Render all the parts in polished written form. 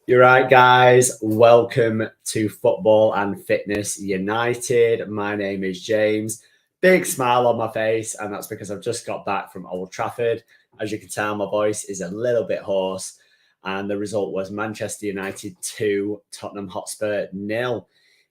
You're right, guys. Welcome to Football and Fitness United. My name is James. Big smile on my face, and that's because I've just got back from Old Trafford. As you can tell, my voice is a little bit hoarse, and the result was Manchester United 2, Tottenham Hotspur 0,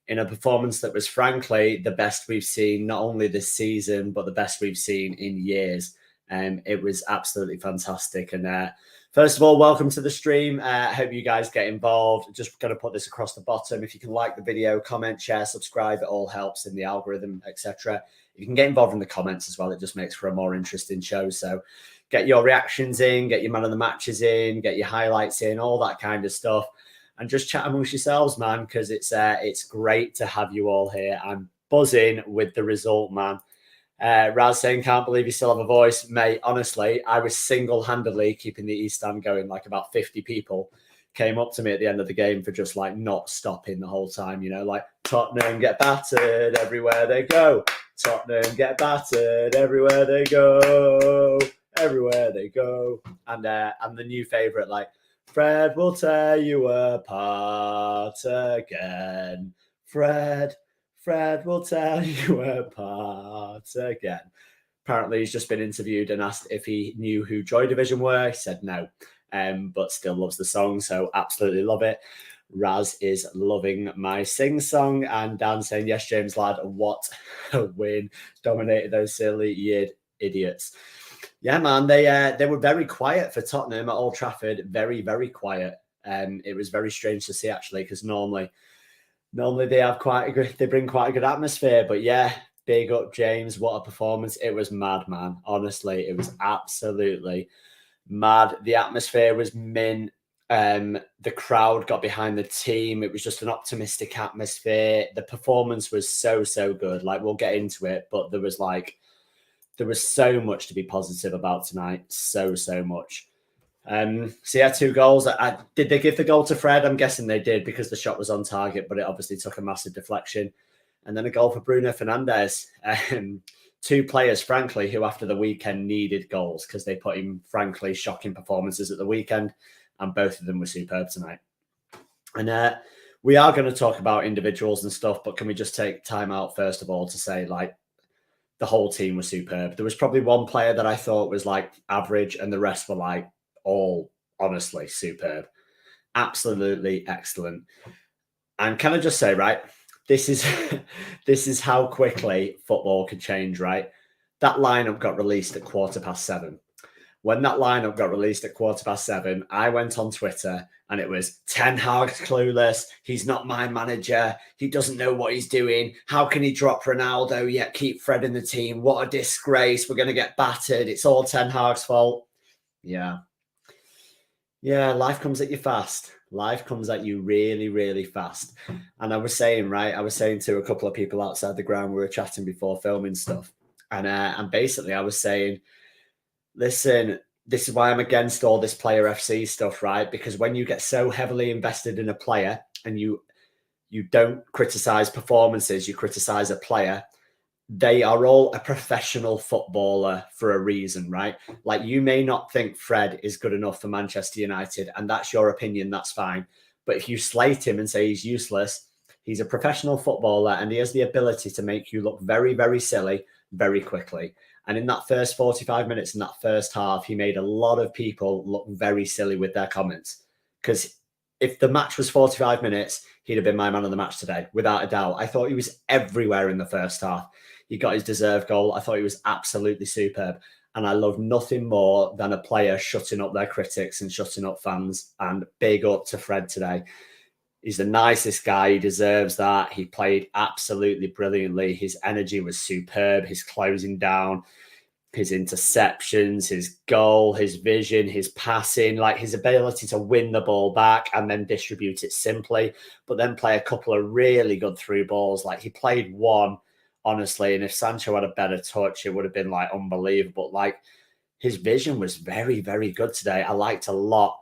in a performance that was frankly the best we've seen, not only this season, but the best we've seen in years. It was absolutely fantastic. And first of all, welcome to the stream. I hope you guys get involved. Just going to put this across the bottom. If you can like the video, comment, share, subscribe, it all helps in the algorithm, etc. You can get involved in the comments as well. It just makes for a more interesting show. So get your reactions in, get your man of the matches in, get your highlights in, all that kind of stuff. And just chat amongst yourselves, man, because it's great to have you all here. I'm buzzing with the result, man. Raz saying, can't believe you still have a voice. Mate, honestly, I was single-handedly keeping the East Stand going. Like about 50 people came up to me at the end of the game for just like not stopping the whole time, you know, like Tottenham get battered everywhere they go. Tottenham get battered everywhere they go. Everywhere they go. And the new favourite, like, Fred will tear you apart again. Fred will tear you apart again. Apparently, he's just been interviewed and asked if he knew who Joy Division were. He said no, but still loves the song, so absolutely love it. Raz is loving my sing-song, and Dan saying, yes, James lad, what a win. Dominated those silly idiots. Yeah, man, they were very quiet for Tottenham at Old Trafford. Very, very quiet. It was very strange to see, actually, because normally they have they bring quite a good atmosphere. But yeah, big up James. What a performance. It was mad, man. Honestly, it was absolutely mad. The atmosphere was mint. The crowd got behind the team. It was just an optimistic atmosphere. The performance was so good. Like, we'll get into it, but there was so much to be positive about tonight. So much. So yeah, 2 goals. Did they give the goal to Fred? I'm guessing they did, because the shot was on target, but it obviously took a massive deflection. And then a goal for Bruno Fernandes. 2 players, frankly, who after the weekend needed goals, because they put in, frankly, shocking performances at the weekend, and both of them were superb tonight. And we are going to talk about individuals and stuff, but can we just take time out first of all to say, like, the whole team was superb. There was probably one player that I thought was like average, and the rest were like all honestly superb. Absolutely excellent. And can I just say, right, this is how quickly football can change, right? That lineup got released at 7:15. When that lineup got released at 7:15, I went on Twitter and it was, Ten Hag's clueless. He's not my manager. He doesn't know what he's doing. How can he drop Ronaldo yet keep Fred in the team? What a disgrace. We're going to get battered. It's all Ten Hag's fault. Yeah, life comes at you fast. Life comes at you really fast. And I was saying to a couple of people outside the ground, we were chatting before filming stuff. And basically I was saying, listen, this is why I'm against all this player FC stuff, right? Because when you get so heavily invested in a player and you don't criticize performances, you criticize a player, they are all a professional footballer for a reason, right? Like, you may not think Fred is good enough for Manchester United, and that's your opinion, that's fine. But if you slate him and say he's useless, he's a professional footballer and he has the ability to make you look very silly very quickly. And in that first 45 minutes, in that first half, he made a lot of people look very silly with their comments. Because if the match was 45 minutes, he'd have been my man of the match today, without a doubt. I thought he was everywhere in the first half. He got his deserved goal. I thought he was absolutely superb. And I love nothing more than a player shutting up their critics and shutting up fans. And big up to Fred today. He's the nicest guy. He deserves that. He played absolutely brilliantly. His energy was superb. His closing down, his interceptions, his goal, his vision, his passing, like his ability to win the ball back and then distribute it simply, but then play a couple of really good through balls. Like, he played one, honestly, and if Sancho had a better touch, it would have been like unbelievable. Like, his vision was very good today. I liked a lot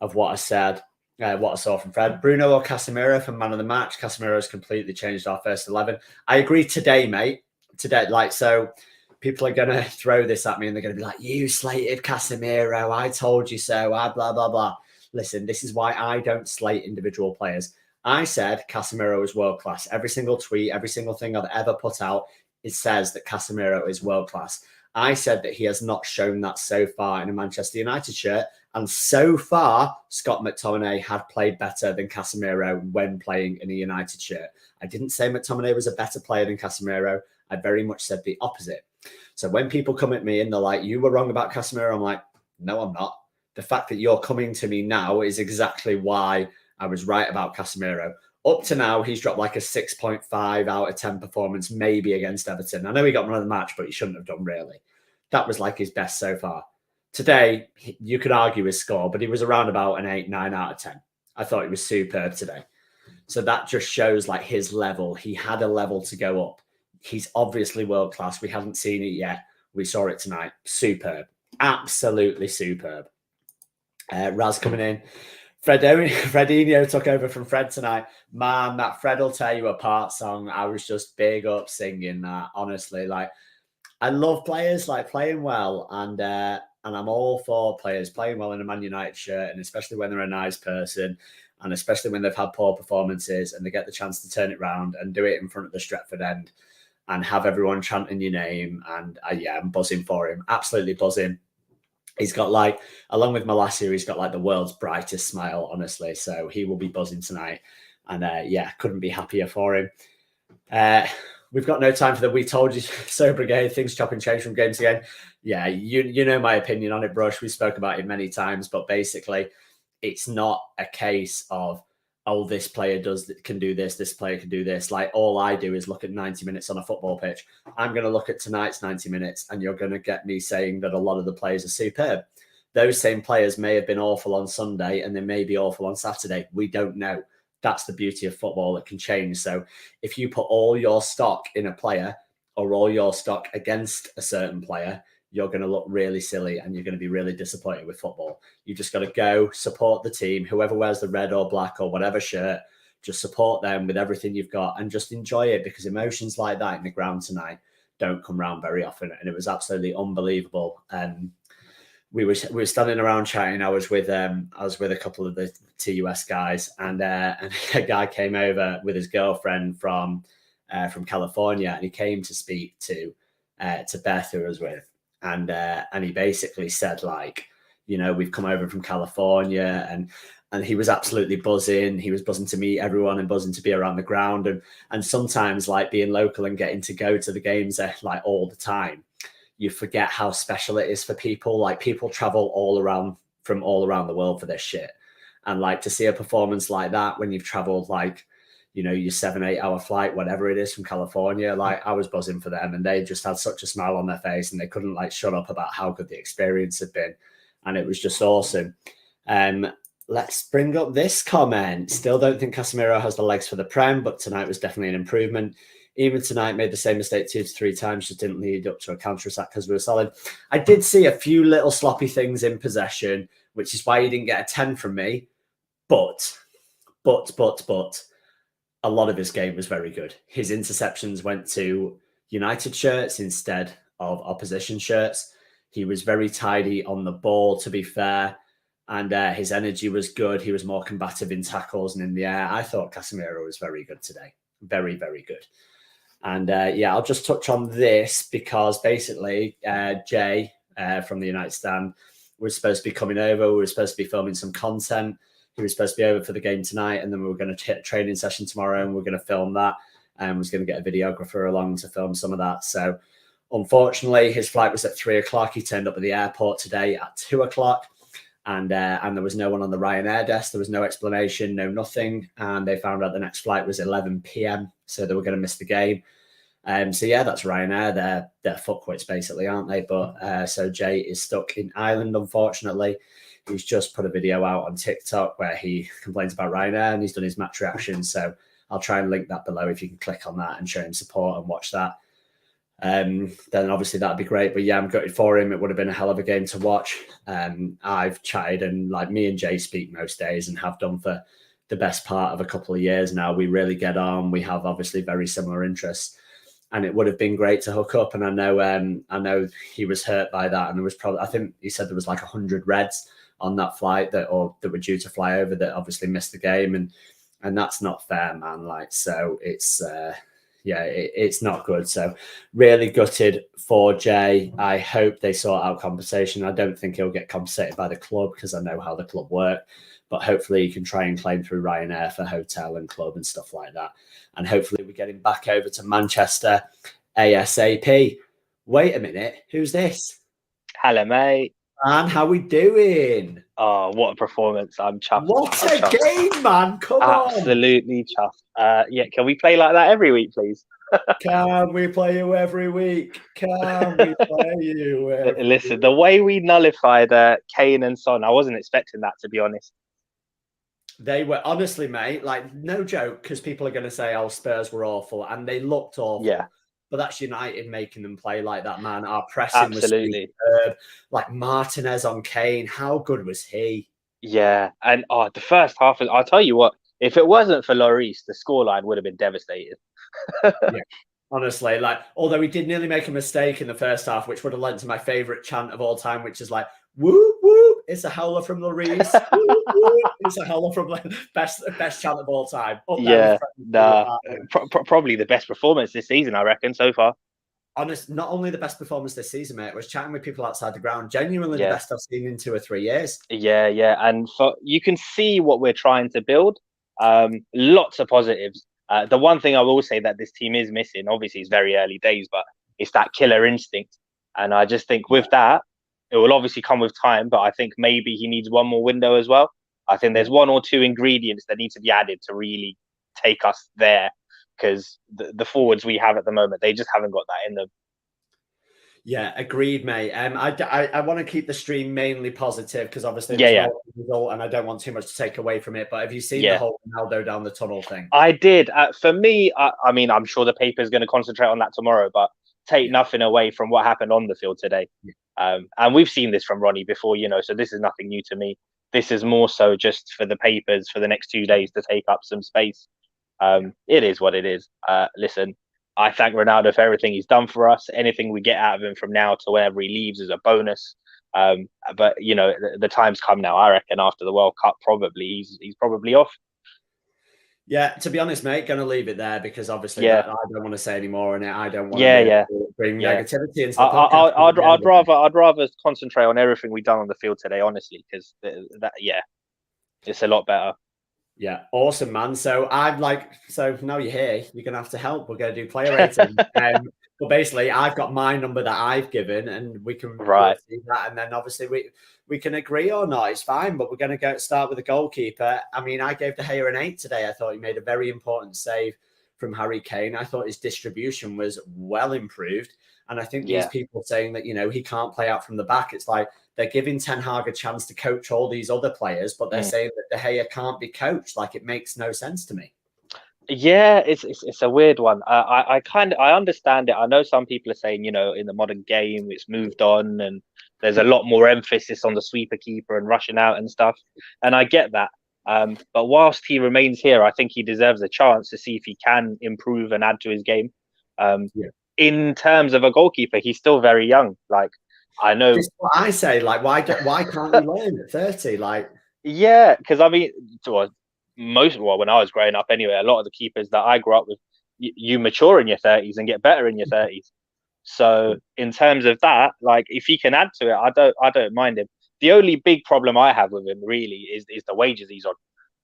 of what I said. What I saw from Fred. Bruno or Casemiro for man of the match. Casemiro's completely changed our first 11. I agree today, mate. Today, like, so people are going to throw this at me and they're going to be like, you slated Casemiro. I told you so. Blah, blah, blah. listen, this is why I don't slate individual players. I said Casemiro is world class. Every single tweet, every single thing I've ever put out, it says that Casemiro is world class. I said that he has not shown that so far in a Manchester United shirt. And so far, Scott McTominay had played better than Casemiro when playing in a United shirt. I didn't say McTominay was a better player than Casemiro. I very much said the opposite. So when people come at me and they're like, you were wrong about Casemiro, I'm like, no, I'm not. The fact that you're coming to me now is exactly why I was right about Casemiro. Up to now, he's dropped like a 6.5 out of 10 performance, maybe against Everton. I know he got man of the match, but he shouldn't have done, really. That was like his best so far. Today, you could argue his score, but he was around about an 8, 9 out of 10. I thought he was superb today. So that just shows like his level. He had a level to go up. He's obviously world class. We haven't seen it yet. We saw it tonight. Superb. Absolutely superb. Raz coming in. Fredinho took over from Fred tonight. Man, that Fred will tear you apart song. I was just big up singing that. Honestly, like I love players like playing well, and I'm all for players playing well in a Man United shirt, and especially when they're a nice person, and especially when they've had poor performances and they get the chance to turn it around and do it in front of the Stretford end and have everyone chanting your name. And yeah, I'm buzzing for him. Absolutely buzzing. He's got like, along with Malacia, he's got like the world's brightest smile, honestly. So he will be buzzing tonight. And yeah, couldn't be happier for him. We've got no time for the we told you so brigade. Things chop and change from game to game. Yeah, you know my opinion on it, Brush. We spoke about it many times, but basically it's not a case of, oh, this player can do this player can do this. Like all I do is look at 90 minutes on a football pitch. I'm going to look at tonight's 90 minutes and you're going to get me saying that a lot of the players are superb. Those same players may have been awful on Sunday and they may be awful on Saturday. We don't know. That's the beauty of football. It can change. So if you put all your stock in a player or all your stock against a certain player, you're going to look really silly and you're going to be really disappointed with football. You just got to go support the team, whoever wears the red or black or whatever shirt, just support them with everything you've got and just enjoy it, because emotions like that in the ground tonight don't come around very often. And it was absolutely unbelievable. We were standing around chatting. I was with a couple of the TUS guys, and a guy came over with his girlfriend from California, and he came to speak to Beth, who I was with. And he basically said, like, you know, we've come over from California, and he was absolutely buzzing. He was buzzing to meet everyone and buzzing to be around the ground. And sometimes, like, being local and getting to go to the games like all the time, you forget how special it is for people. Like, people travel from all around the world for this shit. And like to see a performance like that when you've traveled like, you know, your 7-8 hour flight, whatever it is, from California, like I was buzzing for them, and they just had such a smile on their face and they couldn't like shut up about how good the experience had been. And it was just awesome. Let's bring up this comment. Still don't think Casemiro has the legs for the Prem, but tonight was definitely an improvement. Even tonight, made the same mistake 2 to 3 times, just didn't lead up to a counter-attack because we were solid. I did see a few little sloppy things in possession, which is why he didn't get a 10 from me. But a lot of his game was very good. His interceptions went to United shirts instead of opposition shirts. He was very tidy on the ball, to be fair. And his energy was good. He was more combative in tackles and in the air. I thought Casemiro was very good today. Very, very good. And yeah, I'll just touch on this because basically Jay from the United Stand was supposed to be coming over. We were supposed to be filming some content. He was supposed to be over for the game tonight, and then we were going to hit a training session tomorrow, and we're going to film that. And was going to get a videographer along to film some of that. So unfortunately, his flight was at 3 o'clock. He turned up at the airport today at 2 o'clock. And there was no one on the Ryanair desk. There was no explanation, no nothing. And they found out the next flight was 11 p.m. So they were going to miss the game. So yeah, that's Ryanair. They're fuckwits basically, aren't they? But so Jay is stuck in Ireland, unfortunately. He's just put a video out on TikTok where he complains about Ryanair and he's done his match reaction. So I'll try and link that below if you can click on that and show him support and watch that. Then obviously that'd be great. But yeah, I'm gutted for him. It would have been a hell of a game to watch. I've chatted, and like me and Jay speak most days and have done for the best part of a couple of years now. We really get on. We have obviously very similar interests. and it would have been great to hook up. And I know he was hurt by that, and there was probably, I think he said there was like 100 Reds on that flight that were due to fly over that obviously missed the game, and that's not fair, man. Like, so it's it's not good. So really gutted for Jay. I hope they sort out compensation. I don't think he'll get compensated by the club because I know how the club work, but hopefully he can try and claim through Ryanair for hotel and club and stuff like that. And hopefully we get him back over to Manchester ASAP. Wait a minute, who's this? Hello, mate. Man, how we doing? Oh, what a performance. I'm chuffed. What I'm a game, man. Come on. Absolutely chuffed. Yeah, can we play like that every week, please? Can we play you every week? Can we play you every Listen, week? the way we nullified Kane and Son, I wasn't expecting that, to be honest. They were, honestly, mate, like, no joke, because people are going to say, oh, Spurs were awful, and they looked awful. Yeah. But that's United making them play like that, man. Our pressing Absolutely. was superb. Like Martinez on Kane, how good was he? Yeah, and the first half, I'll tell you what, if it wasn't for Lloris, the scoreline would have been devastated. Yeah. Honestly, like, although he did nearly make a mistake in the first half, which would have led to my favourite chant of all time, which is like, whoop, whoop, it's a howler from Lloris. Whoop, whoop, it's a howler from best chant of all time. Yeah, probably the best performance this season, I reckon, so far. Honest, not only the best performance this season, mate. I was chatting with people outside the ground. Genuinely the best I've seen in 2 or 3 years. Yeah, and you can see what we're trying to build. Lots of positives. The one thing I will say that this team is missing, obviously, it's very early days, but it's that killer instinct. And I just think with that, it will obviously come with time. But I think maybe he needs one more window as well. I think there's 1 or 2 ingredients that need to be added to really take us there. Because the forwards we have at the moment, they just haven't got that in them. Yeah, agreed, mate. I want to keep the stream mainly positive because obviously there's no result, and I don't want too much to take away from it. But have you seen the whole Ronaldo down the tunnel thing? I did. For me, I mean, I'm sure the paper is going to concentrate on that tomorrow, but take nothing away from what happened on the field today. And we've seen this from Ronnie before, so this is nothing new to me. This is more so just for the papers for the next 2 days to take up some space. It is what it is. Listen, I thank Ronaldo for everything he's done for us. Anything we get out of him from now to whenever he leaves is a bonus. But the time's come now. I reckon after the World Cup, probably he's probably off. Yeah, to be honest, mate, going to leave it there because obviously I don't want to say any more on it. I don't want to bring negativity into the podcast. I'd rather concentrate on everything we've done on the field today, honestly, because it's a lot better. Yeah, awesome, man. So now you're here, you're going to have to help. We're going to do player rating. But basically, I've got my number that I've given, and we can see that. And then obviously we can agree or not. It's fine, but we're going to start with the goalkeeper. I mean, I gave De Gea an 8 today. I thought he made a very important save from Harry Kane. I thought his distribution was well improved. And I think these people saying that, he can't play out from the back, it's like they're giving Ten Hag a chance to coach all these other players, but they're saying that De Gea can't be coached. Like, it makes no sense to me. Yeah, it's a weird one. I understand it. I know some people are saying, in the modern game, it's moved on and there's a lot more emphasis on the sweeper keeper and rushing out and stuff. And I get that. But whilst he remains here, I think he deserves a chance to see if he can improve and add to his game. In terms of a goalkeeper, he's still very young. Like, I know. This is what I say, like, why can't he learn at 30? Like, yeah, because I mean, when I was growing up anyway, a lot of the keepers that I grew up with, you mature in your 30s and get better in your 30s. So in terms of that, like, if he can add to it, I don't mind him. The only big problem I have with him really is the wages he's on.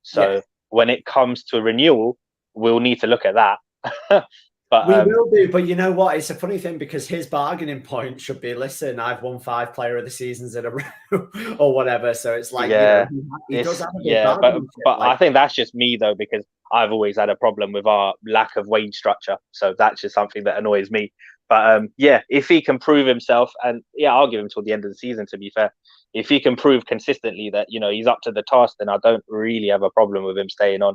So when it comes to renewal, we'll need to look at that. But we will do, but you know what? It's a funny thing because his bargaining point should be, listen, I've won 5 player of the seasons in a row or whatever. So it's like, he does have a big bargaining but I think that's just me though, because I've always had a problem with our lack of wage structure. So that's just something that annoys me. But if he can prove himself, and I'll give him till the end of the season, to be fair. If he can prove consistently that, he's up to the task, then I don't really have a problem with him staying on.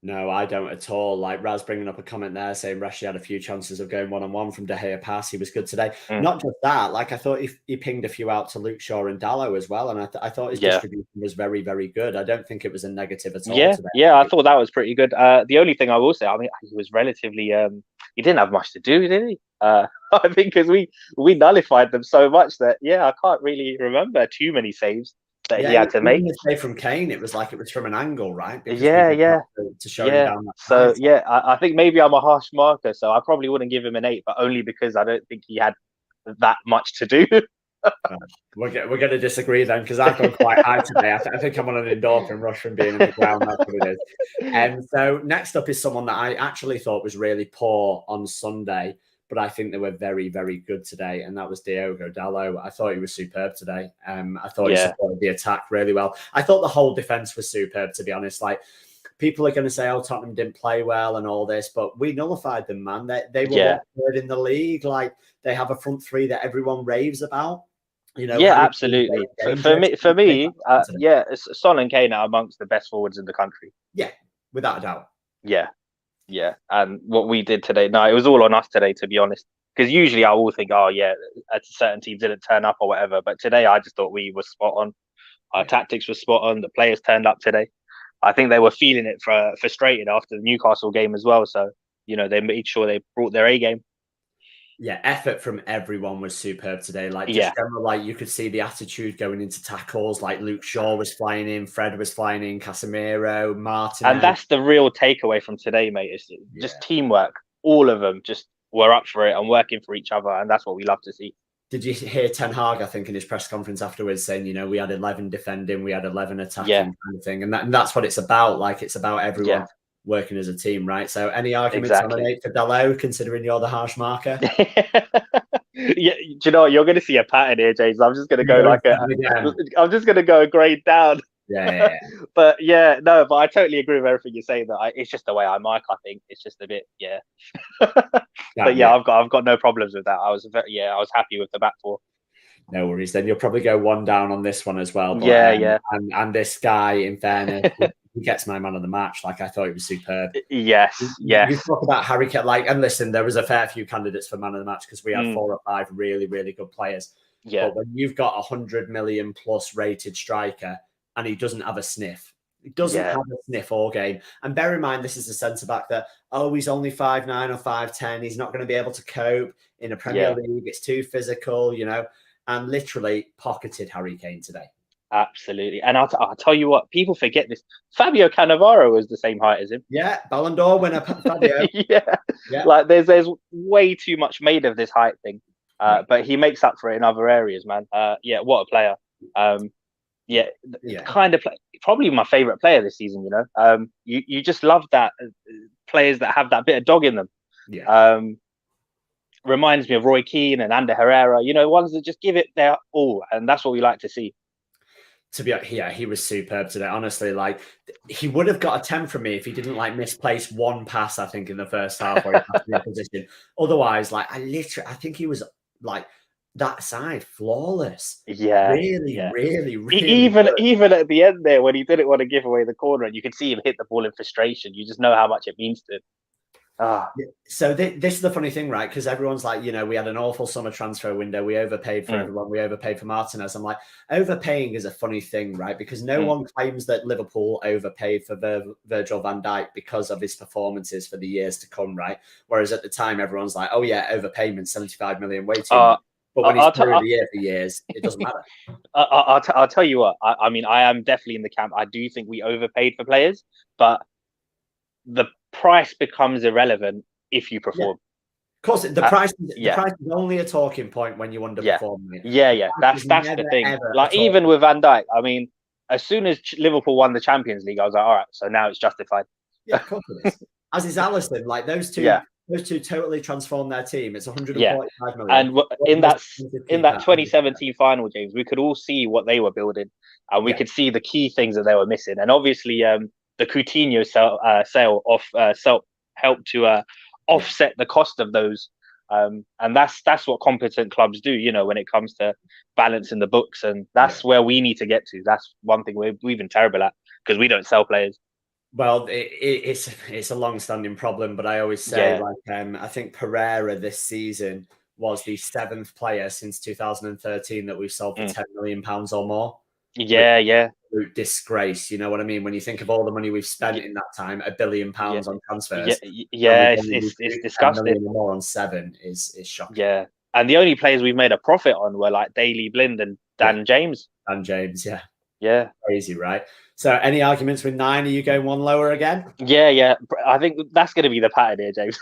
No, I don't at all. Like Raz bringing up a comment there saying Rashi had a few chances of going one-on-one from De Gea pass. He was good today. Mm. Not just that, like I thought he pinged a few out to Luke Shaw and Dallo as well. And I thought his Yeah. distribution was very, very good. I don't think it was a negative at all Yeah, today. yeah, I thought that was pretty good. The only thing I will say, I mean, he was relatively he didn't have much to do, did he? I think because we nullified them so much that I can't really remember too many saves that he Yeah, had to even make. the save from Kane, it was like it was from an angle, right? Because we Yeah, did yeah, that to show him yeah. down that So side. I think maybe I'm a harsh marker, so I probably wouldn't give him an 8, but only because I don't think he had that much to do. We're going to disagree then because I've gone quite high today. I think I'm on an endorphin rush from being in the ground. That's what it is. And so next up is someone that I actually thought was really poor on Sunday, but I think they were very, very good today. And that was Diogo Dallo. I thought he was superb today. I thought he Yeah, supported the attack really well. I thought the whole defense was superb, to be honest. Like, people are going to say, "Oh, Tottenham didn't play well" and all this, but we nullified them, man. They were yeah, what, third in the league. Like, they have a front three that everyone raves about. You know, yeah, Harry Kane's very absolutely. dangerous. For They me, got today. Son and Kane are amongst the best forwards in the country. Yeah, without a doubt. Yeah, yeah. And what we did today, no, it was all on us today, to be honest. Because usually I will think, oh yeah, a certain team didn't turn up or whatever. But today I just thought we were spot on. Our Yeah. tactics were spot on. The players turned up today. I think they were feeling it frustrated after the Newcastle game as well. So they made sure they brought their A game. Yeah, effort from everyone was superb today. Like, Yeah, just general, like you could see the attitude going into tackles. Like Luke Shaw was flying in, Fred was flying in, Casemiro, and Martinez. that's the real takeaway from today, mate. It's just Yeah. teamwork. All of them just were up for it and working for each other, and that's what we love to see. Did you hear Ten Hag, I think, in his press conference afterwards saying, we had 11 defending, we had 11 Yeah, attacking kind of thing. And that's what it's about. Like, it's about everyone yeah, working as a team, right? So any arguments on an exactly. 8 for Dalot, considering you're the harsh marker? Yeah, do you know what? You're going to see a pattern here, James. I'm just going to You're go going like to seven again. I'm just going to go a grade down. Yeah. But yeah, no, but I totally agree with everything you're saying. That it's just the way I mark. I think it's just a bit, yeah. But yeah, Yeah. I've got no problems with that. I was happy with the back four. No worries. Then you'll probably go one down on this one as well. But Yeah. and this guy, in fairness, he gets my man of the match. Like, I thought he was superb. Yes. You talk about Harry Kane, and listen, there was a fair few candidates for man of the match because we had 4 or 5 really, really good players. Yeah. But when you've got 100 million plus rated striker and he doesn't have a sniff, he doesn't have a sniff all game. And bear in mind, this is a centre back that, he's only 5'9" or 5'10". He's not going to be able to cope in a Premier League. It's too physical, and literally pocketed Harry Kane today. Absolutely. And I'll tell you what, people forget this. Fabio Cannavaro was the same height as him. Yeah, Ballon d'Or winner, Fabio. Yeah. Like there's way too much made of this height thing. But he makes up for it in other areas, man. Yeah, what a player. Kind of probably my favorite player this season, you just love that players that have that bit of dog in them. Yeah. Reminds me of Roy Keane and Ander Herrera, ones that just give it their all, and that's what we like to see. He was superb today. Honestly, like, he would have got a 10 from me if he didn't misplace one pass, I think, in the first half where he passed the opposition. Otherwise, I think he was that side flawless. Yeah, really even good. even at the end there when he didn't want to give away the corner and you could see him hit the ball in frustration. You just know how much it means to him. So this is the funny thing, right? Because everyone's like, we had an awful summer transfer window. We overpaid for everyone. We overpaid for Martinez. I'm like, overpaying is a funny thing, right? Because no one claims that Liverpool overpaid for Virgil van Dijk because of his performances for the years to come, right? Whereas at the time, everyone's like, oh yeah, overpayment, 75 million, way too much. But when he's player of the year for years, it doesn't matter. I'll tell you what. I mean, I am definitely in the camp. I do think we overpaid for players, but the price becomes irrelevant if you perform. Of course, the price is only a talking point when you underperform. Yeah. That's the thing. Like even with Van Dijk, I mean, as soon as Liverpool won the Champions League, I was like, all right, so now it's justified. Yeah, of course it is. As is Alisson, like those two. Yeah. Those two totally transformed their team. It's 145 million. And in that 2017 final, James, we could all see what they were building, and we could see the key things that they were missing. And obviously, the Coutinho sale helped to offset the cost of those. And that's what competent clubs do, when it comes to balancing the books. And that's where we need to get to. That's one thing we've been terrible at because we don't sell players. Well, it's a long-standing problem, but I always say Yeah. like I think Pereira this season was the seventh player since 2013 that we've sold for Mm. £10 million or more, which Yeah, yeah. absolute disgrace. You know what I mean? When you think of all the money we've spent Yeah, in that time, £1 billion yeah, on yeah, transfers, and yeah. we've It's only it's it's recouped 10 disgusting. million or more on seven is shocking. Yeah, and the only players we've made a profit on were like Daily Blind and Yeah, Dan James. and James, yeah, Yeah, crazy, right? So, any arguments with nine? Are you going one lower again? yeah, yeah. I think that's going to be the pattern here, James.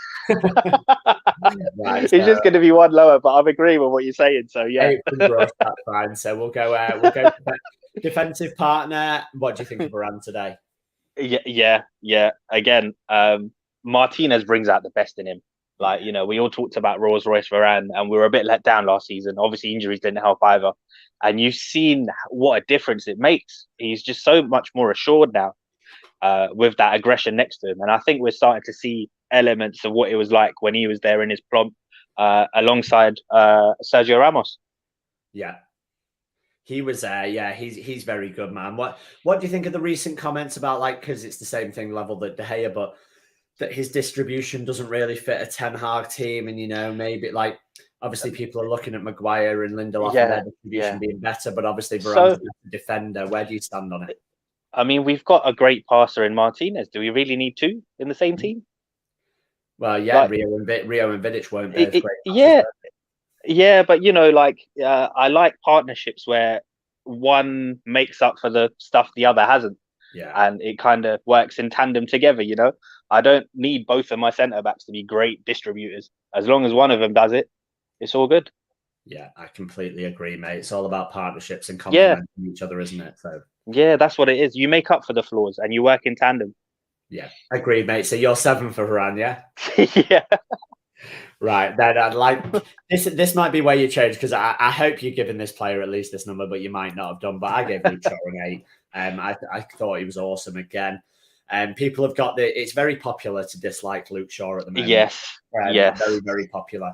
Right, It's so just going to be one lower, but I'm agreeing with what you're saying. So yeah, eight from Brush, that's fine. So we'll go defensive partner. What do you think of Varane today? yeah, yeah, yeah. Again, Martinez brings out the best in him. Like, Yeah, we all talked about Rolls Royce Varane, and we were a bit let down last season. Obviously, injuries didn't help either. And you've seen what a difference it makes. He's just so much more assured now, with that aggression next to him. And I think we're starting to see elements of what it was like when he was there in his plump, alongside Sergio Ramos. yeah. He was there. Yeah, he's very good, man. What do you think of the recent comments about like because it's the same thing level that De Gea, but that his distribution doesn't really fit a Ten Hag team, and maybe like obviously people are looking at Maguire and Lindelof and Yeah, their distribution yeah. being better, but obviously Varane's So, a better defender. Where do you stand on it? I mean, we've got a great passer in Martinez. Do we really need two in the same team? Well, yeah, Like, Rio and Vidic weren't both great passes. yeah, yeah, but like, I like partnerships where one makes up for the stuff the other hasn't, Yeah, and it kind of works in tandem together. I don't need both of my centre backs to be great distributors. As long as one of them does it, it's all good. yeah, I completely agree, mate. It's all about partnerships and Yeah, complementing each other, isn't it? So yeah, that's what it is. You make up for the flaws and you work in tandem. yeah, agreed, mate. So you're seven for Varane, yeah? Yeah, Right. Then I'd like this. This might be where you change because I hope you're giving this player at least this number, but you might not have done. But I gave Luke Shaw an 8. I thought he was awesome again. People have got it's very popular to dislike Luke Shaw at the moment. yes, yes. Very, very popular.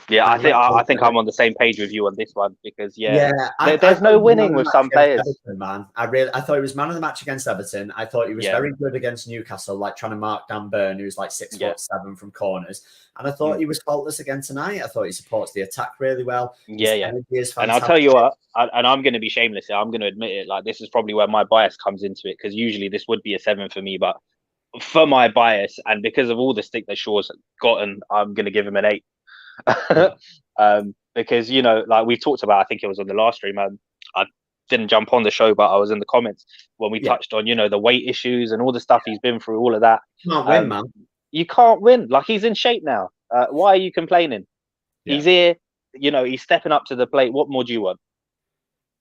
Yeah, And I think I'm on the same page with you on this one because yeah, I there's thought no he was man winning of the with match some against players. Everton, man. I thought he was man of the match against Everton. I thought he was Yeah, very good against Newcastle, like trying to mark Dan Burn, who's like six yeah, foot seven from corners. And I thought mm, he was faultless again tonight. I thought he supports the attack really well. yeah, His yeah. energy is And I'll tell you fantastic. what, and I'm going to be shameless here. I'm going to admit it. Like, this is probably where my bias comes into it because usually this would be a 7 for me, but for my bias and because of all the stick that Shaw's gotten, I'm going to give him an 8. Yeah, Because like we talked about, I think it was on the last stream. I didn't jump on the show, but I was in the comments when we yeah. touched on the weight issues and all the stuff he's been through, all of that. Can't win, Um, man. you can't win. Like, he's in shape now. Why are you complaining? Yeah. He's here. He's stepping up to the plate. What more do you want?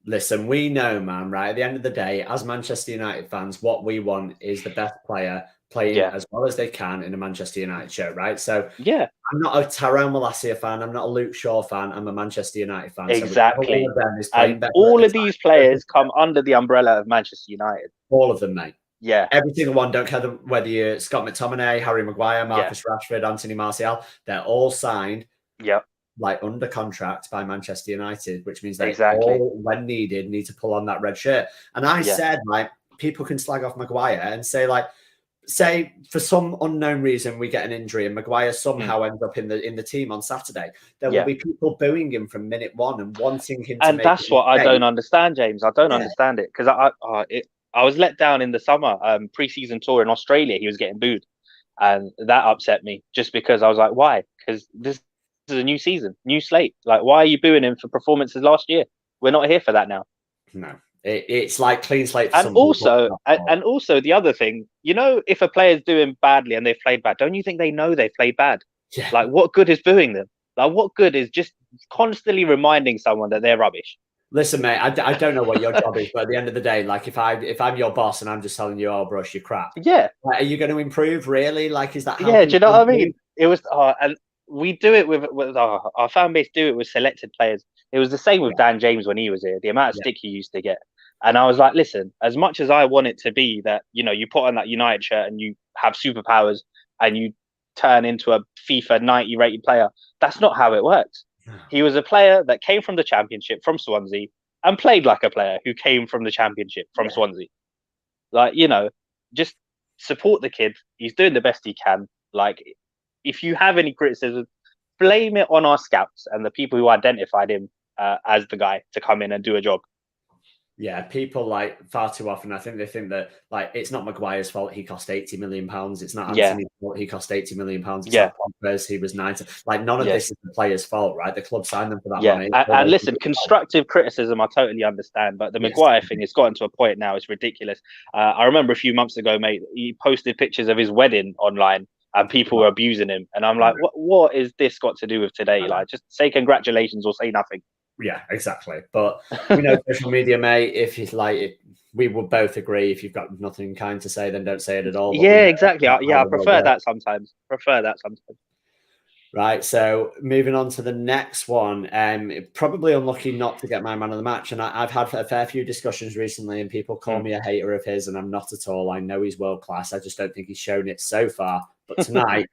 Listen, we know, man, right? At the end of the day, as Manchester United fans, what we want is the best player playing Yeah, as well as they can in a Manchester United shirt, right? So yeah, I'm not a Tyrone Malacia fan. I'm not a Luke Shaw fan. I'm a Manchester United fan. So whichever one exactly. of them is And playing better at all the of time, these players come under the umbrella of Manchester United. all of them, mate. Yeah, Every single one, don't care whether you're Scott McTominay, Harry Maguire, yeah, Marcus Rashford, Anthony Martial, they're all signed yeah, like under contract by Manchester United, which means they exactly. all, when needed, need to pull on that red shirt. And I Yeah, said, like, people can slag off Maguire and say, like, say for some unknown reason we get an injury and Maguire mm, somehow ends up in the team on Saturday, there will yeah. be people booing him from minute one and wanting him to And make that's a what I mistake. don't understand, James. I don't Yeah, understand it because I was let down in the summer preseason tour in Australia. He was getting booed, and that upset me just because I was like, why? Because this is a new season, new slate. Like, why are you booing him for performances last year? We're not here for that now. no, it's like clean slate for And some people. also, and also the other thing, if a player's doing badly and they've played bad, don't you think they know they've played bad? Yeah. Like, what good is booing them? Like, what good is just constantly reminding someone that they're rubbish? Listen, mate, I don't know what your job is, but at the end of the day, like if I'm your boss and I'm just telling you, oh, brush, you're crap. Yeah, Like, are you going to improve? Really? Like, is that how yeah. Do you people know what I improve? mean? It was, and we do it with our fan base. Do it with selected players. It was the same with Yeah, Dan James when he was here. The amount of yeah, stick he used to get, and I was like, listen, as much as I want it to be that you put on that United shirt and you have superpowers and you turn into a FIFA 90 rated player, that's not how it works. He was a player that came from the Championship from Swansea and played like a player who came from the Championship from yeah. Swansea. Like, just support the kid. He's doing the best he can. Like, if you have any criticism, blame it on our scouts and the people who identified him as the guy to come in and do a job. Yeah, people like far too often. I think they think that like it's not Maguire's fault. He cost £80 million. It's not Anthony's fault. He cost £80 million. It's not Pogba's. He was 90. Like none of this is the player's fault, right? The club signed them for that money. And listen, constructive criticism, I totally understand, but the Maguire thing has gotten to a point now. It's ridiculous. I remember a few months ago, mate, he posted pictures of his wedding online, and people were abusing him. And I'm like, what is this got to do with today? Like, just say congratulations or say nothing. Yeah, exactly. But we know social media, mate. If you like, we would both agree. If you've got nothing kind to say, then don't say it at all. Yeah, exactly. I prefer that sometimes. Right. So moving on to the next one. Probably unlucky not to get my man of the match. And I've had a fair few discussions recently, and people call me a hater of his, and I'm not at all. I know he's world class. I just don't think he's shown it so far. But tonight,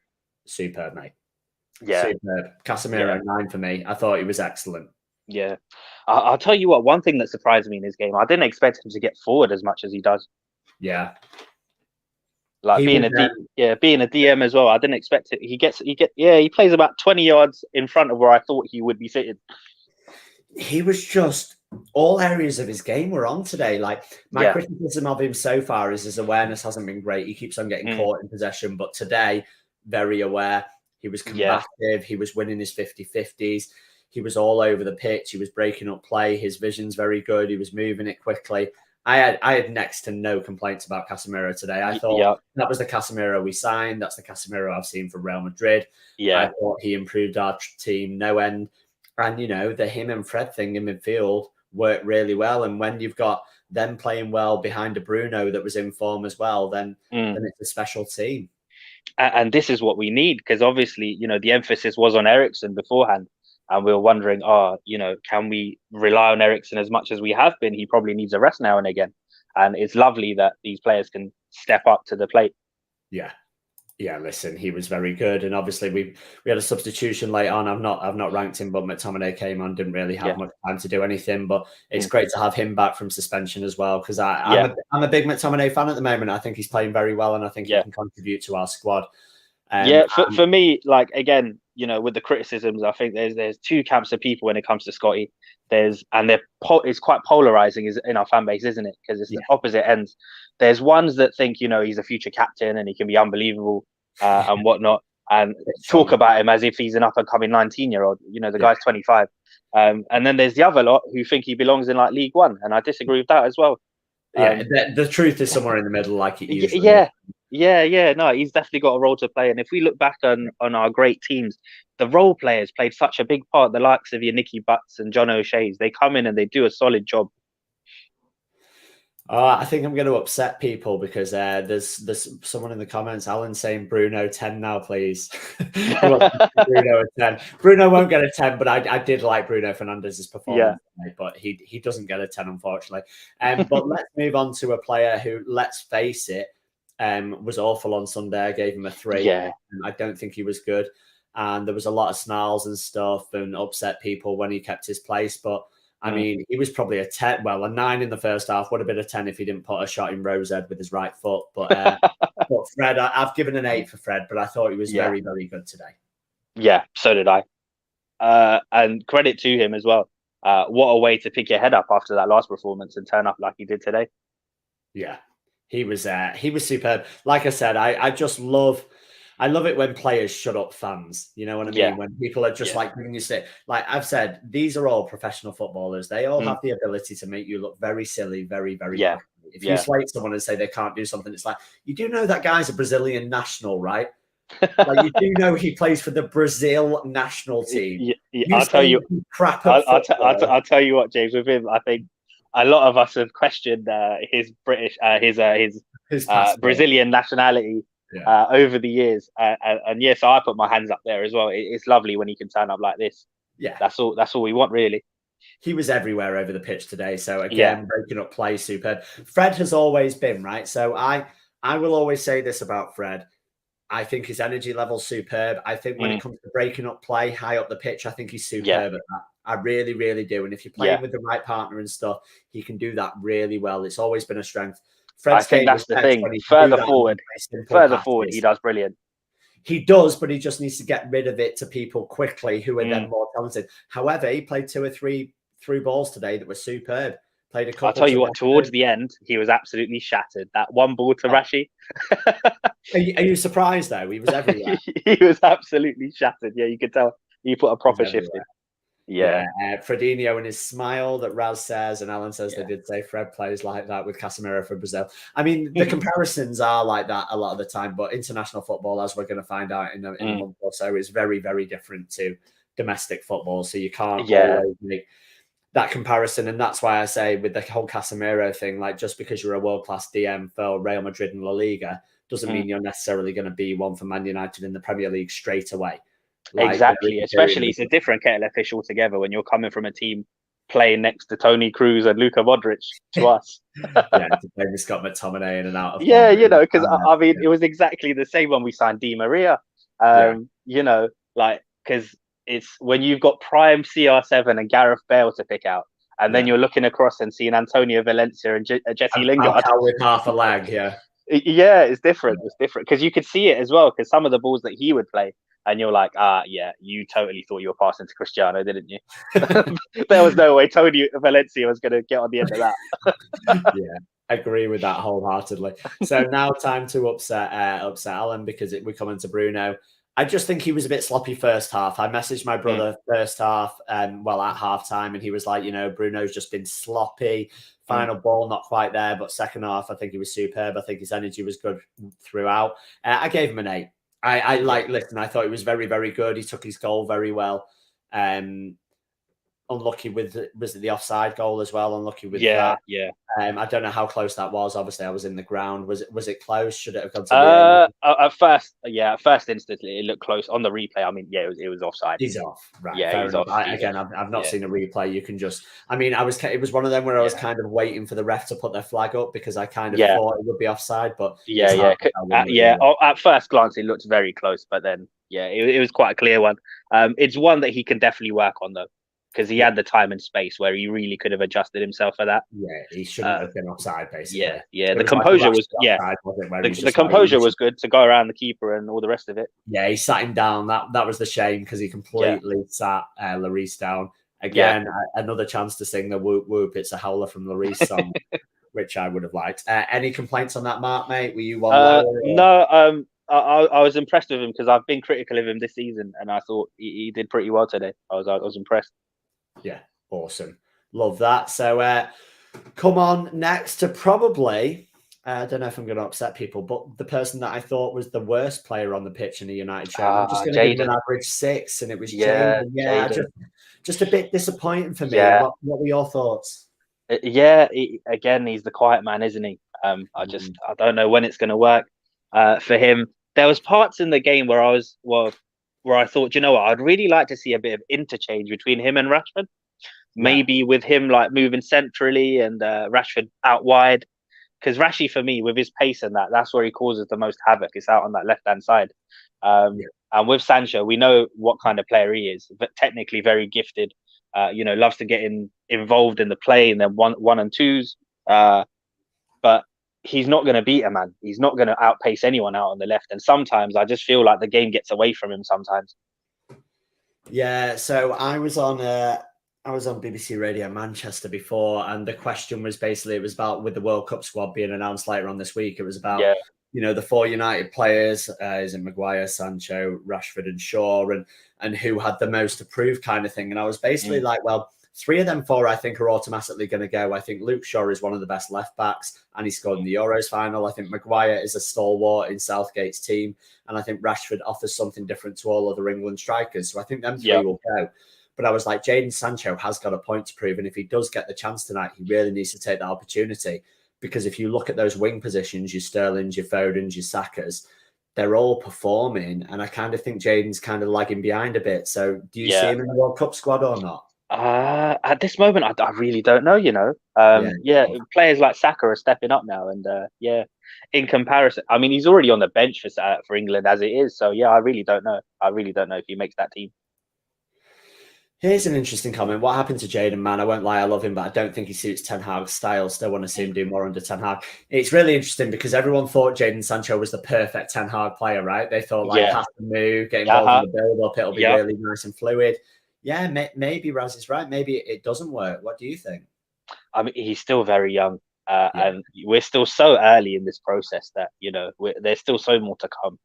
superb, mate. Yeah, superb. Casemiro 9 for me. I thought he was excellent. Yeah, I'll tell you what. One thing that surprised me in his game, I didn't expect him to get forward as much as he does. Yeah, like being a DM as well. I didn't expect it. He plays about 20 yards in front of where I thought he would be sitting. He was just all areas of his game were on today. Like my criticism of him so far is his awareness hasn't been great. He keeps on getting caught in possession, but today very aware. He was combative. He was winning his 50-50s. He was all over the pitch. He was breaking up play. His vision's very good. He was moving it quickly. I had next to no complaints about Casemiro today. I thought that was the Casemiro we signed. That's the Casemiro I've seen from Real Madrid. Yeah. I thought he improved our team no end. And, you know, the him and Fred thing in midfield worked really well. And when you've got them playing well behind a Bruno that was in form as well, then it's a special team. And this is what we need, because obviously, you know, the emphasis was on Eriksen beforehand. And we were wondering, can we rely on Eriksen as much as we have been? He probably needs a rest now and again. And it's lovely that these players can step up to the plate. Yeah. Yeah, listen, he was very good. And obviously we had a substitution late on. I've not ranked him, but McTominay came on, didn't really have much time to do anything. But it's great to have him back from suspension as well, because I'm a big McTominay fan at the moment. I think he's playing very well, and I think he can contribute to our squad. For me, like, again, you know, with the criticisms, I think there's two camps of people when it comes to Scotty. It's quite polarizing in our fan base, isn't it? Because it's the opposite ends. There's ones that think, you know, he's a future captain and he can be unbelievable and whatnot, and talk about him as if he's an up and coming 19-year-old. You know, the guy's 25. And then there's the other lot who think he belongs in like League One, and I disagree with that as well. The truth is somewhere in the middle, like it usually is. No, he's definitely got a role to play. And if we look back on our great teams, the role players played such a big part. The likes of your Nicky Butts and John O'Shea's, they come in and they do a solid job. I think I'm going to upset people because there's someone in the comments, Alan, saying Bruno 10 now, please. Bruno a 10. Bruno won't get a 10, but I did like Bruno Fernandes's performance, but he doesn't get a 10, unfortunately. But let's move on to a player who, let's face it, was awful on Sunday. I gave him a 3. Yeah. I don't think he was good. And there was a lot of snarls and stuff and upset people when he kept his place, but I mean, he was probably a 10. Well, a 9 in the first half. Would have been a 10 if he didn't put a shot in Rose's head with his right foot. But Fred, I've given an 8 for Fred, but I thought he was very, very good today. Yeah, so did I. And credit to him as well. What a way to pick your head up after that last performance and turn up like he did today. Yeah, he was superb. Like I said, I love it when players shut up fans. You know what I mean? When people are just like giving you shit. Like I've said, these are all professional footballers. They all have the ability to make you look very silly, very, very quickly. If you slate someone and say they can't do something, it's like, you do know that guy's a Brazilian national, right? Like you do know he plays for the Brazil national team. I'll tell you crap. I'll tell you what, James. With him, I think a lot of us have questioned his British, his Brazilian nationality. Over the years, and so I put my hands up there as well. It's lovely when he can turn up like this. Yeah, that's all we want, really. He was everywhere over the pitch today. So again, breaking up play, superb. Fred has always been right. So I will always say this about Fred. I think his energy level's superb. I think when it comes to breaking up play high up the pitch, I think he's superb at that. I really, really do. And if you're playing with the right partner and stuff, he can do that really well. It's always been a strength. I Fred's think game that's is the best thing. when he can do that in very simple He passes. does brilliant. He does, but he just needs to get rid of it to people quickly who are Mm. then more talented. However, he played 2 or 3 through balls today that were superb. Played a I'll couple tell to you what, Rashford. towards the end, he was absolutely shattered. That one ball to Oh, Rashi. are you surprised though? He was everywhere. He was absolutely shattered. Yeah, you could tell he put a He was proper shift in. everywhere. Yeah. Yeah, Fredinho and his smile that Raz says, and Alan says they Yeah. did say Fred plays like that with Casemiro for Brazil. I mean, the comparisons are like that a lot of the time, but international football, as we're going to find out in a month or so, is very, very different to domestic football. So you can't Yeah. always make that comparison. And that's why I say with the whole Casemiro thing, like just because you're a world-class DM for Real Madrid and La Liga doesn't mean you're necessarily going to be one for Man United in the Premier League straight away. Like Exactly. Especially it's a different kettle of fish altogether when you're coming from a team playing next to Tony Cruz and Luka Modric to us. Yeah, to play with Scott McTominay in and out of Yeah, form. because I mean, it was exactly the same when we signed Di Maria. Yeah. Like because it's when you've got prime CR7 and Gareth Bale to pick out, and then you're looking across and seeing Antonio Valencia and Jesse Lingard. With half a leg, yeah. Yeah, it's different. It's different because you could see it as well. Because some of the balls that he would play, and you're like, yeah, you totally thought you were passing to Cristiano, didn't you? There was no way Tony Valencia was going to get on the end of that. Yeah, agree with that wholeheartedly. So now time to upset Alan because we're coming to Bruno. I just think he was a bit sloppy first half. I messaged my brother first half, at half time, and he was like, Bruno's just been sloppy. Final ball, not quite there, but second half, I think he was superb. I think his energy was good throughout. I gave him an 8. Listen, I thought he was very, very good. He took his goal very well. Unlucky was it the offside goal as well? Unlucky with that. Yeah. I don't know how close that was. Obviously, I was in the ground. Was it close? Should it have gone to the at first instance, it looked close on the replay. I mean, yeah, it was offside. He's off, right? Yeah, fair he's enough. off. I've not seen a replay. You can just, I mean, it was one of them where I was kind of waiting for the ref to put their flag up because I kind of thought it would be offside, but at first glance, it looked very close, but then it was quite a clear one. It's one that he can definitely work on though, because he had the time and space where he really could have adjusted himself for that. Yeah, he shouldn't have been offside, basically. Yeah. The composure was the composure was good to go around the keeper and all the rest of it. Yeah, he sat him down. That was the shame because he completely sat Lloris down. Again, another chance to sing the whoop whoop. It's a howler from Lloris song, which I would have liked. Any complaints on that, Mark, mate? Were you one lower? No, I was impressed with him because I've been critical of him this season, and I thought he did pretty well today. I was impressed. Yeah, awesome. Love that. So come on next to probably, I don't know if I'm going to upset people, but the person that I thought was the worst player on the pitch in the United shirt. I'm just going to give him an average 6, and it was Jaden. Yeah, just a bit disappointing for me. Yeah. What were your thoughts? Yeah, again, he's the quiet man, isn't he? I don't know when it's going to work for him. There was parts in the game where I thought, you know what, I'd really like to see a bit of interchange between him and Rashford. Maybe with him like moving centrally and Rashford out wide. Because Rashi, for me, with his pace and that's where he causes the most havoc. It's out on that left-hand side. And with Sancho, we know what kind of player he is, but technically very gifted. Loves to get involved in the play and then one and twos. But he's not going to beat a man. He's not going to outpace anyone out on the left. And sometimes I just feel like the game gets away from him sometimes. Yeah, so I was on BBC Radio Manchester before, and the question was basically, it was about with the World Cup squad being announced later on this week. It was about, the 4 United players, is it Maguire, Sancho, Rashford and Shaw, and who had the most approved kind of thing. And I was basically like, well, 3 of them 4 I think are automatically going to go. I think Luke Shaw is one of the best left backs, and he scored in the Euros final. I think Maguire is a stalwart in Southgate's team, and I think Rashford offers something different to all other England strikers. So I think them 3 will go. But I was like, Jadon Sancho has got a point to prove, and if he does get the chance tonight, he really needs to take that opportunity. Because if you look at those wing positions, your Sterlings, your Fodens, your Sakas, they're all performing, and I kind of think Jadon's kind of lagging behind a bit. So do you see him in the World Cup squad or not? At this moment, I really don't know. Players like Saka are stepping up now, and in comparison, I mean, he's already on the bench for England as it is. So I really don't know. I really don't know if he makes that team. Here's an interesting comment. What happened to Jaden, man? I won't lie, I love him, but I don't think he suits Ten Hag's style. Still want to see him do more under Ten Hag. It's really interesting because everyone thought Jaden Sancho was the perfect Ten Hag player, right? They thought like Yeah. pass and move, get involved in Uh-huh. the build-up, it'll be Yep. really nice and fluid. Yeah, maybe Raz is right. Maybe it doesn't work. What do you think? I mean, he's still very young, Yeah. and we're still so early in this process that there's still so more to come,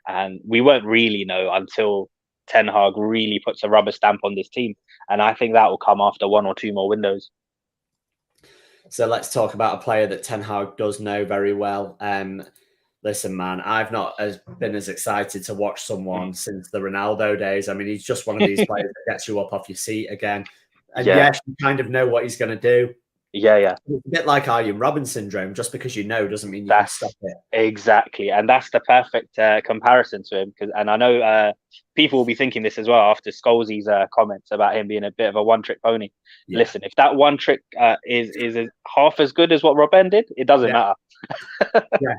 and we won't really know until Ten Hag really puts a rubber stamp on this team, and I think that will come after one or two more windows. So let's talk about a player that Ten Hag does know very well. Listen, man, I've not been as excited to watch someone since the Ronaldo days. I mean, he's just one of these players that gets you up off your seat again. And Yeah, yes, you kind of know what he's going to do. yeah. It's a bit like Arjen Robben syndrome. Just because you know doesn't mean you can stop That's it. exactly, and that's the perfect comparison to him. And I know people will be thinking this as well after Scholes's comments about him being a bit of a one-trick pony. Yeah. Listen, if that one trick is half as good as what Robben did, it doesn't matter. Yeah.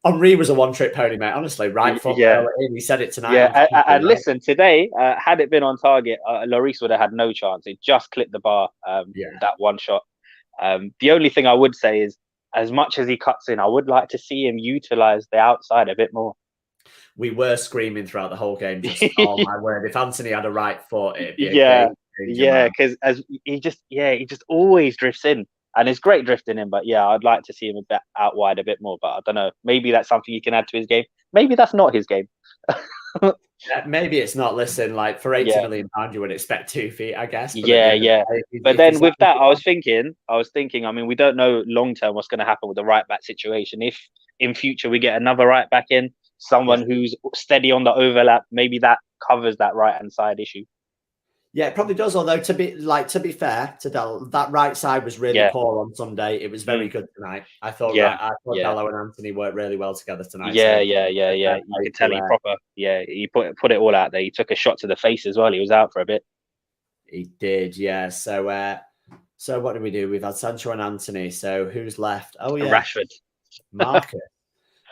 Henri was a one-trick pony, mate. Honestly, right foot Yeah, in. He said it tonight. yeah. On And right? listen, today, had it been on target, Lloris would have had no chance. It just clipped the bar. Yeah. That one shot. The only thing I would say is, as much as he cuts in, I would like to see him utilize the outside a bit more. We were screaming throughout the whole game. Just oh my word! If Anthony had a right foot, it'd be a Yeah, game changer, yeah, man. because as he just always drifts in, and it's great drifting in. But yeah, I'd like to see him a bit out wide a bit more. But I don't know. Maybe that's something he can add to his game. Maybe that's not his game. Maybe it's not. Listen, like for 80 Yeah, million pounds, you would expect 2 feet, I guess. But at the yeah, end of yeah. the day, But if then he's that with that, good, I was thinking. I mean, we don't know long term what's going to happen with the right back situation. If in future we get another right back in, yeah, someone who's steady on the overlap, maybe that covers that right hand side issue. yeah, it probably does. Although to be fair to Dell, that right side was really Yeah, poor on Sunday. It was very mm, good tonight. yeah, I thought yeah. Dallo and Anthony worked really well together tonight. Yeah, So yeah, yeah, fair yeah. You play could tell to he proper. Yeah, he put it all out there. He took a shot to the face as well. He was out for a bit. he did, yeah. So what did we do? We've had Sancho and Anthony. So who's left? Oh And yeah, Rashford. Marcus.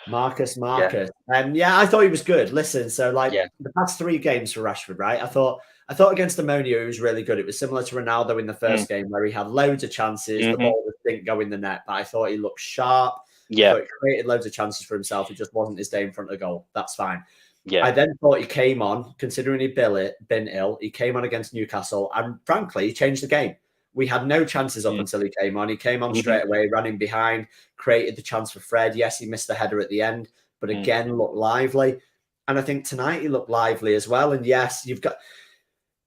Marcus, Yeah, Marcus. Yeah, I thought he was good. Listen, so like yeah. the past 3 games for Rashford, right? I thought against Ammonia he was really good. It was similar to Ronaldo in the Mm, first game where he had loads of chances. The hmm. ball just didn't go in the net, but I thought he looked sharp. I Yeah, thought he created loads of chances for himself. It just wasn't his day in front of goal. That's fine. yeah. I then thought he came on, considering he'd been ill. He came on against Newcastle, and frankly, he changed the game. We had no chances up Mm, until he came on. He came on hmm. straight away, running behind, created the chance for Fred. Yes, he missed the header at the end, but Mm. again, looked lively. And I think tonight he looked lively as well. And yes, you've got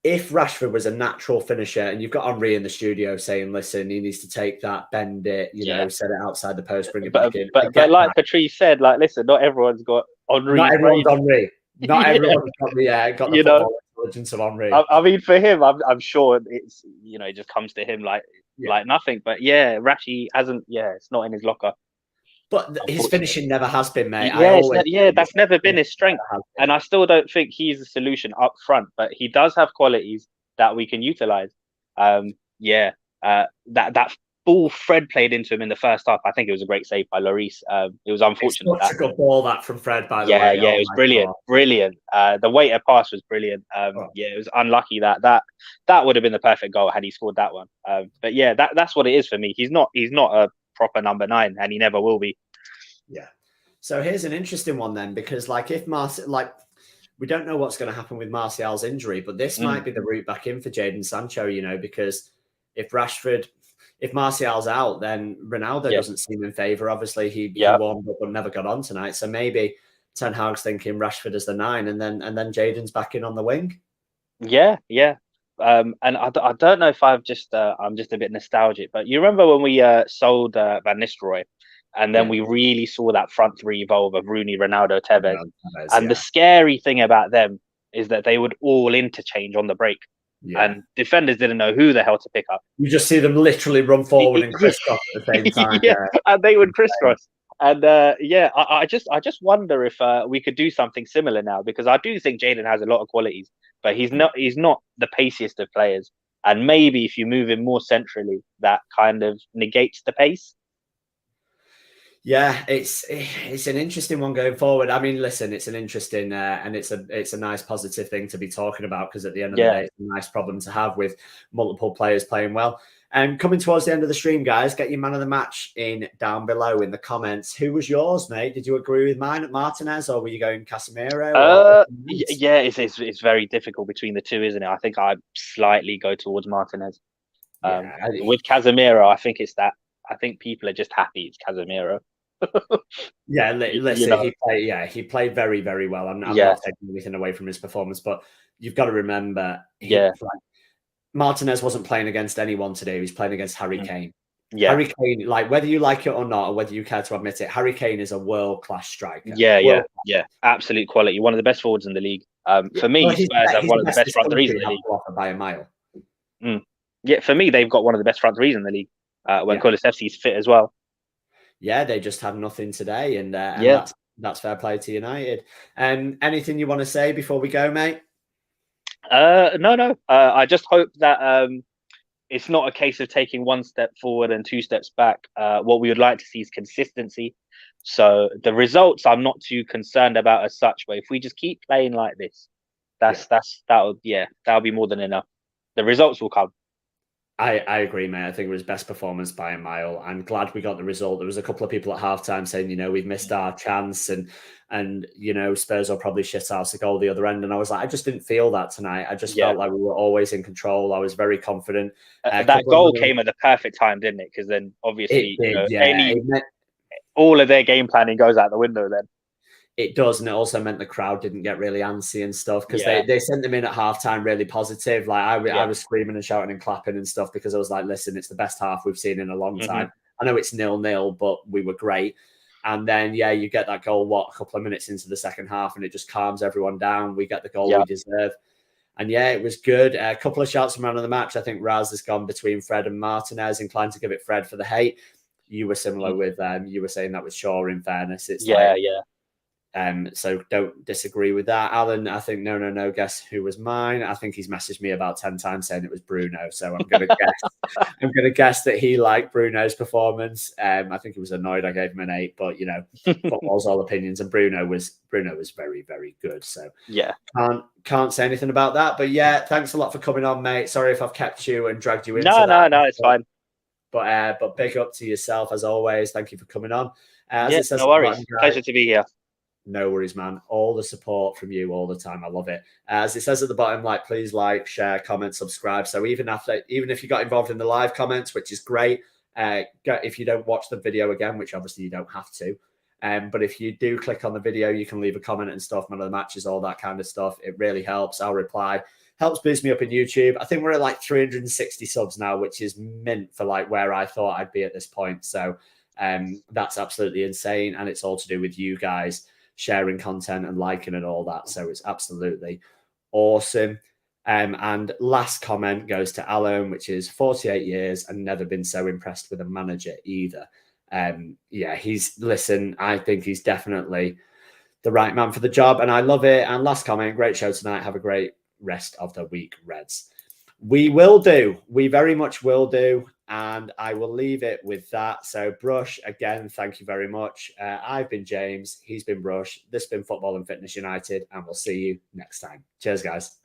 if Rashford was a natural finisher, and you've got Henri in the studio saying, "Listen, he needs to take that, bend it, Yeah, set it outside the post, bring it but back in." I but get like that. Patrice said, like listen, not everyone's got Not Henri's everyone's brain. Henri. Not Yeah, everyone's got the you know. football intelligence of Henri. I mean, for him, I'm sure it's it just comes to him Yeah. like nothing. But yeah, Rashi hasn't. Yeah, it's not in his locker, But his unfortunately. finishing never has been, mate. I Yeah, always yeah, his that's never been finishing his strength, never has been. and I still don't think he's the solution up front. But he does have qualities that we can utilize. Yeah, that full Fred played into him in the first half. I think it was a great save by Lloris. It was It's unfortunate such that. a good ball that from Fred, by the Yeah, way. yeah, Oh it was my brilliant, god. brilliant. The waiter pass was brilliant. Oh, Yeah, it was unlucky that would have been the perfect goal had he scored that one. But yeah, that's what it is for me. He's not a proper number 9, and he never will be. yeah. So here's an interesting one then, because if we don't know what's going to happen with Martial's injury, but this Mm, might be the route back in for Jadon Sancho, because if Martial's out, then Ronaldo yeah, doesn't seem in favour. Obviously, he yeah, warmed up but never got on tonight. So maybe Ten Hag's thinking Rashford as the 9, and then Jadon's back in on the wing. yeah, yeah. And I don't know if I'm just a bit nostalgic, but you remember when we sold Van Nistelrooy, and then Yeah. we really saw that front three evolve of Rooney, Ronaldo, Tevez, and the Yeah. scary thing about them is that they would all interchange on the break, Yeah. and defenders didn't know who the hell to pick up. You just see them literally run forward and crisscross at the same time. Yeah, Yeah. and they would crisscross. And yeah, I just wonder if we could do something similar now, because I do think Jaden has a lot of qualities, but he's not the paciest of players. And maybe if you move him more centrally, that kind of negates the pace. Yeah, it's an interesting one going forward. I mean, listen, it's an interesting and it's a nice positive thing to be talking about because at the end of the Yeah. day, it's a nice problem to have with multiple players playing well. And coming towards the end of the stream, guys, get your man of the match in down below in the comments. Who was yours, mate? Did you agree with mine at Martinez, or were you going Casemiro? Or Yeah, it's very difficult between the two, isn't it? I think I slightly go towards Martinez. yeah, With Casemiro, I think it's that. I think people are just happy it's Casemiro. yeah. You Listen, know, he played very, very well. I'm yeah, not taking anything away from his performance, but you've got to remember yeah, Martinez wasn't playing against anyone today. He was playing against Harry mm, Kane. yeah, Harry Kane, like whether you like it or not, or whether you care to admit it, Harry Kane is a world-class striker. yeah. Absolute quality. One of the best forwards in the league. Yeah. For me, Well, Spurs have he's one the of the best best this front threes in country the have league. to offer by a mile. Mm. Yeah, for me, they've got one of the best front threes in the league. When Yeah. Kulusevski's fit as well. Yeah, they just have nothing today, and Yeah. that's fair play to United. Anything you want to say before we go, mate? No. I just hope that it's not a case of taking one step forward and two steps back. What we would like to see is consistency. So the results I'm not too concerned about as such, but if we just keep playing like this, that'll be more than enough. The results will come. I agree, mate. I think it was best performance by a mile. I'm glad we got the result. There was a couple of people at halftime saying, we've missed our chance and Spurs will probably shit house a goal the other end. And I was like, I just didn't feel that tonight. I just felt like we were always in control. I was very confident. That goal came at the perfect time, didn't it? Because then obviously, it did, all of their game planning goes out the window then. It does, and it also meant the crowd didn't get really antsy and stuff because they sent them in at halftime really positive. Like I was screaming and shouting and clapping and stuff because I was like, listen, it's the best half we've seen in a long time. I know it's 0-0, but we were great. And then you get that goal a couple of minutes into the second half, and it just calms everyone down. We get the goal we deserve. And it was good. A couple of shouts from man of the match. I think Raz has gone between Fred and Martinez, inclined to give it Fred for the hate. You were similar with you were saying that with Shaw. In fairness, it's so don't disagree with that. Alan, I think no. Guess who was mine? I think he's messaged me about 10 times saying it was Bruno. So I'm gonna guess. I'm gonna guess that he liked Bruno's performance. I think he was annoyed I gave him an 8, but football's all opinions, and Bruno was very, very good. So can't say anything about that. But thanks a lot for coming on, mate. Sorry if I've kept you and dragged you into that. No, it's fine. But big up to yourself as always. Thank you for coming on. No worries. Pleasure to be here. No worries, man. All the support from you all the time. I love it. As it says at the bottom, please share, comment, subscribe. So even if you got involved in the live comments, which is great, if you don't watch the video again, which obviously you don't have to, but if you do click on the video, you can leave a comment and stuff, man of the matches, all that kind of stuff. It really helps. I'll reply. Helps boost me up in YouTube. I think we're at 360 subs now, which is mint for where I thought I'd be at this point. So that's absolutely insane. And it's all to do with you guys sharing content and liking and all that. So it's absolutely awesome. And last comment goes to Alan, which is 48 years and never been so impressed with a manager either. I think he's definitely the right man for the job, and I love it. And last comment, great show tonight. Have a great rest of the week, Reds. We will do. We very much will do. And I will leave it with that. So, Brush, again, thank you very much. I've been James. He's been Brush. This has been Football and Fitness United. And we'll see you next time. Cheers, guys.